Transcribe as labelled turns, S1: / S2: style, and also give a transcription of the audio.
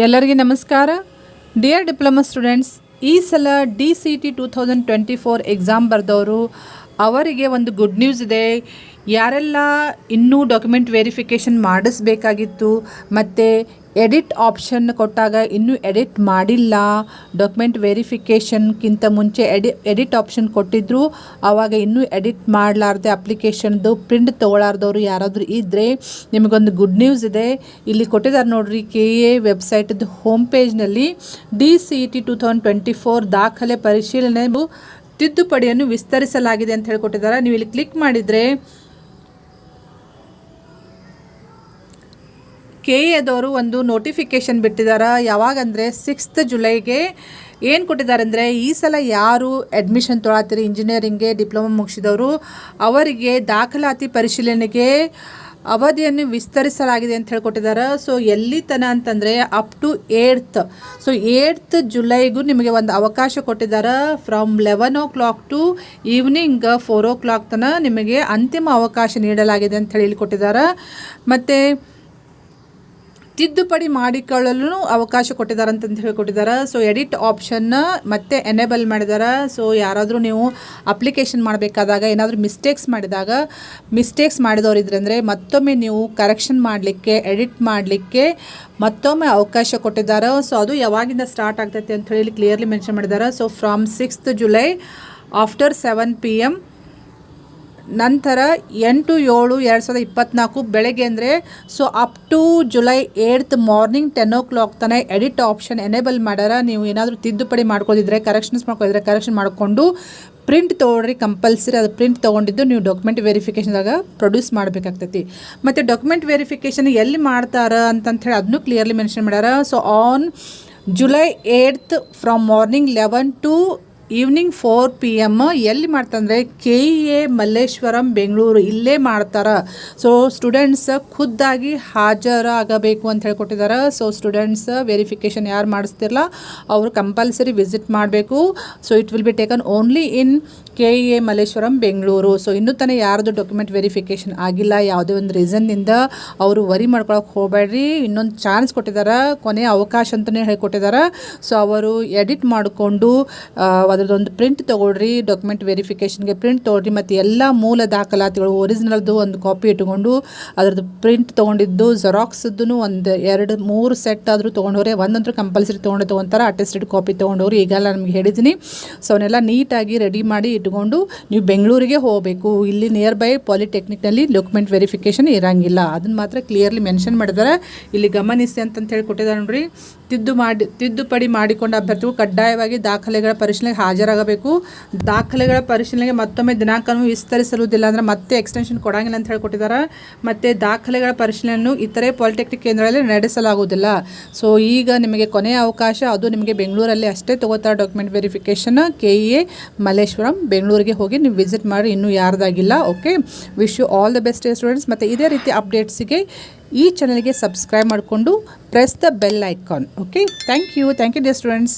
S1: ಎಲ್ಲರಿಗೆ ನಮಸ್ಕಾರ. Dear diploma students, ಈ ಸಲ DCET 2024 ಎಕ್ಸಾಮ್ ಬರೆದವರು ಅವರಿಗೆ ಒಂದು ಗುಡ್ ನ್ಯೂಸ್ ಇದೆ. ಯಾರೆಲ್ಲ ಇನ್ನೂ ಡಾಕ್ಯುಮೆಂಟ್ ವೆರಿಫಿಕೇಷನ್ ಮಾಡಿಸ್ಬೇಕಾಗಿತ್ತು ಮತ್ತು ಎಡಿಟ್ ಆಪ್ಷನ್ ಕೊಟ್ಟಾಗ ಇನ್ನೂ ಎಡಿಟ್ ಮಾಡಿಲ್ಲ, ಡಾಕ್ಯುಮೆಂಟ್ ವೆರಿಫಿಕೇಷನ್ಗಿಂತ ಮುಂಚೆ ಎಡಿಟ್ ಆಪ್ಷನ್ ಕೊಟ್ಟಿದ್ದರು, ಆವಾಗ ಇನ್ನೂ ಎಡಿಟ್ ಮಾಡಲಾರ್ದೆ ಅಪ್ಲಿಕೇಶನ್ದು ಪ್ರಿಂಟ್ ತೊಗೊಳಾರ್ದವರು ಯಾರಾದರೂ ಇದ್ದರೆ ನಿಮಗೊಂದು ಗುಡ್ ನ್ಯೂಸ್ ಇದೆ. ಇಲ್ಲಿ ಕೊಟ್ಟಿದ್ದಾರೆ ನೋಡಿರಿ, KA ವೆಬ್ಸೈಟದ್ದು ಹೋಮ್ ಪೇಜ್ನಲ್ಲಿ DCET 2024 ದಾಖಲೆ ಪರಿಶೀಲನೆ ತಿದ್ದುಪಡಿಯನ್ನು ವಿಸ್ತರಿಸಲಾಗಿದೆ ಅಂತ ಹೇಳಿಕೊಟ್ಟಿದ್ದಾರೆ. ನೀವು ಇಲ್ಲಿ ಕ್ಲಿಕ್ ಮಾಡಿದರೆ KAದವರು ಒಂದು ನೋಟಿಫಿಕೇಷನ್ ಬಿಟ್ಟಿದ್ದಾರೆ. ಯಾವಾಗಂದರೆ 6th ಜುಲೈಗೆ ಏನು ಕೊಟ್ಟಿದ್ದಾರೆ ಅಂದರೆ, ಈ ಸಲ ಯಾರು ಅಡ್ಮಿಷನ್ ತೊಗೊಳ್ತೀರಿ ಇಂಜಿನಿಯರಿಂಗ್ಗೆ ಡಿಪ್ಲೊಮಾ ಮುಗಿಸಿದವರು ಅವರಿಗೆ ದಾಖಲಾತಿ ಪರಿಶೀಲನೆಗೆ ಅವಧಿಯನ್ನು ವಿಸ್ತರಿಸಲಾಗಿದೆ ಅಂತ ಹೇಳ್ಕೊಟ್ಟಿದ್ದಾರೆ. ಸೊ ಎಲ್ಲಿ ತನಕ ಅಂತಂದರೆ up to 8th. So 8th ಜುಲೈಗೂ ನಿಮಗೆ ಒಂದು ಅವಕಾಶ ಕೊಟ್ಟಿದ್ದಾರೆ. From 11 o'clock to evening 4 o'clock ತನಕ ನಿಮಗೆ ಅಂತಿಮ ಅವಕಾಶ ನೀಡಲಾಗಿದೆ ಅಂತ ಹೇಳಿ ಕೊಟ್ಟಿದ್ದಾರೆ. ಮತ್ತು ತಿದ್ದುಪಡಿ ಮಾಡಿಕೊಳ್ಳಲು ಅವಕಾಶ ಕೊಟ್ಟಿದ್ದಾರೆ ಅಂತಂದು ಹೇಳಿಕೊಟ್ಟಿದ್ದಾರೆ. ಸೊ ಎಡಿಟ್ ಆಪ್ಷನ್ನ ಮತ್ತೆ ಎನೇಬಲ್ ಮಾಡಿದ್ದಾರೆ. ಸೊ ಯಾರಾದರೂ ನೀವು ಅಪ್ಲಿಕೇಶನ್ ಮಾಡಬೇಕಾದಾಗ ಏನಾದರೂ ಮಿಸ್ಟೇಕ್ಸ್ ಮಾಡಿದವರಿದ್ರೆ ಅಂದರೆ ಮತ್ತೊಮ್ಮೆ ನೀವು ಕರೆಕ್ಷನ್ ಮಾಡಲಿಕ್ಕೆ, ಎಡಿಟ್ ಮಾಡಲಿಕ್ಕೆ ಮತ್ತೊಮ್ಮೆ ಅವಕಾಶ ಕೊಟ್ಟಿದ್ದಾರೆ. ಸೊ ಅದು ಯಾವಾಗಿಂದ ಸ್ಟಾರ್ಟ್ ಆಗ್ತೈತೆ ಅಂತ ಹೇಳಿ ಕ್ಲಿಯರ್ಲಿ ಮೆನ್ಷನ್ ಮಾಡಿದ್ದಾರೆ. So from 6th July after 7 PM, ನಂತರ 8/7/2024 ಬೆಳಗ್ಗೆ ಅಂದರೆ so up to July 8th morning 10 o'clock ತನಕ ಎಡಿಟ್ ಆಪ್ಷನ್ ಎನೇಬಲ್ ಮಾಡ್ಯಾರ. ನೀವು ಏನಾದರೂ ತಿದ್ದುಪಡಿ ಮಾಡ್ಕೊಂಡಿದ್ರೆ, ಕರೆಕ್ಷನ್ ಮಾಡಿಕೊಂಡು ಪ್ರಿಂಟ್ ತೊಗೊಳ್ರಿ ಕಂಪಲ್ಸರಿ. ಅದು ಪ್ರಿಂಟ್ ತೊಗೊಂಡಿದ್ದು ನೀವು ಡಾಕ್ಯುಮೆಂಟ್ ವೆರಿಫಿಕೇಷನ್ದಾಗ ಪ್ರೊಡ್ಯೂಸ್ ಮಾಡಬೇಕಾಗ್ತೈತಿ. ಮತ್ತು ಡಾಕ್ಯುಮೆಂಟ್ ವೆರಿಫಿಕೇಷನ್ ಎಲ್ಲಿ ಮಾಡ್ತಾರೆ ಅಂತಂಥೇಳಿ ಅದನ್ನು ಕ್ಲಿಯರ್ಲಿ ಮೆನ್ಷನ್ ಮಾಡ್ಯಾರ. So on July 8th from morning 11 to evening 4 PM ಎಲ್ಲಿ ಮಾಡ್ತಂದರೆ KEA ಮಲ್ಲೇಶ್ವರಂ ಬೆಂಗಳೂರು, ಇಲ್ಲೇ ಮಾಡ್ತಾರೆ. ಸೊ ಸ್ಟೂಡೆಂಟ್ಸ್ ಖುದ್ದಾಗಿ ಹಾಜರಾಗಬೇಕು ಅಂತ ಹೇಳ್ಕೊಟ್ಟಿದ್ದಾರೆ. ಸೊ ಸ್ಟೂಡೆಂಟ್ಸ್ ವೆರಿಫಿಕೇಷನ್ ಯಾರು ಮಾಡಿಸ್ತಿರಲ್ಲ ಅವರು ಕಂಪಲ್ಸರಿ ವಿಸಿಟ್ ಮಾಡಬೇಕು. So it will be taken only in KEA Malleshwaram Bengaluru. So ಇನ್ನೂ ತನಕ ಯಾರ್ದು ಡಾಕ್ಯುಮೆಂಟ್ ವೆರಿಫಿಕೇಷನ್ ಆಗಿಲ್ಲ, ಯಾವುದೇ ಒಂದು ರೀಸನ್ನಿಂದ ಅವರು ವರಿ ಮಾಡ್ಕೊಳಕ್ಕೆ ಹೋಗಬೇಡ್ರಿ. ಇನ್ನೊಂದು ಚಾನ್ಸ್ ಕೊಟ್ಟಿದ್ದಾರೆ, ಕೊನೆಯ ಅವಕಾಶ ಅಂತಲೇ ಹೇಳ್ಕೊಟ್ಟಿದ್ದಾರೆ. ಸೊ ಅವರು ಎಡಿಟ್ ಮಾಡಿಕೊಂಡು ಅದರದ್ದೊಂದು ಪ್ರಿಂಟ್ ತೊಗೊಳ್ರಿ, ಡಾಕ್ಯುಮೆಂಟ್ ವೆರಿಫಿಕೇಷನ್ಗೆ ಪ್ರಿಂಟ್ ತೊಗೊಳ್ರಿ. ಮತ್ತು ಎಲ್ಲ ಮೂಲ ದಾಖಲಾತಿಗಳು ಒರಿಜಿನಲ್ದು ಒಂದು ಕಾಪಿ ಇಟ್ಕೊಂಡು ಅದರದ್ದು ಪ್ರಿಂಟ್ ತೊಗೊಂಡಿದ್ದು ಜೆರಾಕ್ಸ್ದು ಒಂದು 2-3 ಸೆಟ್ ಆದರೂ ತೊಗೊಂಡವ್ರೆ. ಒಂದಂತೂ ಕಂಪಲ್ಸರಿ ತೊಗೊಂತಾರೆ, ಅಟೆಸ್ಟೆಡ್ ಕಾಪಿ ತೊಗೊಂಡವ್ರು. ಈಗೆಲ್ಲ ನಮಗೆ ಹೇಳಿದ್ದೀನಿ. ಸೊ ಅವನ್ನೆಲ್ಲ ನೀಟಾಗಿ ರೆಡಿ ಮಾಡಿ ಇಟ್ಕೊಂಡು ನೀವು ಬೆಂಗಳೂರಿಗೆ ಹೋಗಬೇಕು. ಇಲ್ಲಿ ನಿಯರ್ ಬೈ ಪಾಲಿಟೆಕ್ನಿಕ್ನಲ್ಲಿ ಡಾಕ್ಯುಮೆಂಟ್ ವೆರಿಫಿಕೇಷನ್ ಇರೋಂಗಿಲ್ಲ, ಅದನ್ನು ಮಾತ್ರ ಕ್ಲಿಯರ್ಲಿ ಮೆನ್ಷನ್ ಮಾಡಿದ್ದಾರೆ. ಇಲ್ಲಿ ಗಮನಿಸಿ ಅಂತ ಹೇಳಿ ಕೊಟ್ಟಿದ್ದಾರೆ ನೋಡ್ರಿ. ತಿದ್ದುಪಡಿ ಮಾಡಿಕೊಂಡ ಅಭ್ಯರ್ಥಿಗಳು ಕಡ್ಡಾಯವಾಗಿ ದಾಖಲೆಗಳ ಪರಿಶೀಲನೆಗೆ ಹಾಜರಾಗಬೇಕು. ದಾಖಲೆಗಳ ಪರಿಶೀಲನೆಗೆ ಮತ್ತೊಮ್ಮೆ ದಿನಾಂಕವನ್ನು ವಿಸ್ತರಿಸಲುವುದಿಲ್ಲ, ಅಂದರೆ ಮತ್ತೆ ಎಕ್ಸ್ಟೆನ್ಷನ್ ಕೊಡೋಂಗಿಲ್ಲ ಅಂತ ಹೇಳ್ಕೊಟ್ಟಿದ್ದಾರೆ. ಮತ್ತು ದಾಖಲೆಗಳ ಪರಿಶೀಲನೆಯನ್ನು ಇತರೆ ಪಾಲಿಟೆಕ್ನಿಕ್ ಕೇಂದ್ರಗಳಲ್ಲಿ ನಡೆಸಲಾಗುವುದಿಲ್ಲ. ಸೊ ಈಗ ನಿಮಗೆ ಕೊನೆಯ ಅವಕಾಶ, ಅದು ನಿಮಗೆ ಬೆಂಗಳೂರಲ್ಲಿ ಅಷ್ಟೇ ತೊಗೋತಾರೆ ಡಾಕ್ಯುಮೆಂಟ್ ವೆರಿಫಿಕೇಷನ್. KEA ಮಲ್ಲೇಶ್ವರಂ ಬೆಂಗಳೂರಿಗೆ ಹೋಗಿ ನೀವು ವಿಸಿಟ್ ಮಾಡಿ, ಇನ್ನೂ ಯಾರ್ದಾಗಿಲ್ಲ. Okay, wish you all the best students. ಮತ್ತು ಇದೇ ರೀತಿ ಅಪ್ಡೇಟ್ಸಿಗೆ ಈ ಚಾನಲ್ಗೆ ಸಬ್ಸ್ಕ್ರೈಬ್ ಮಾಡಿಕೊಂಡು press the bell icon. Okay, thank you dear students.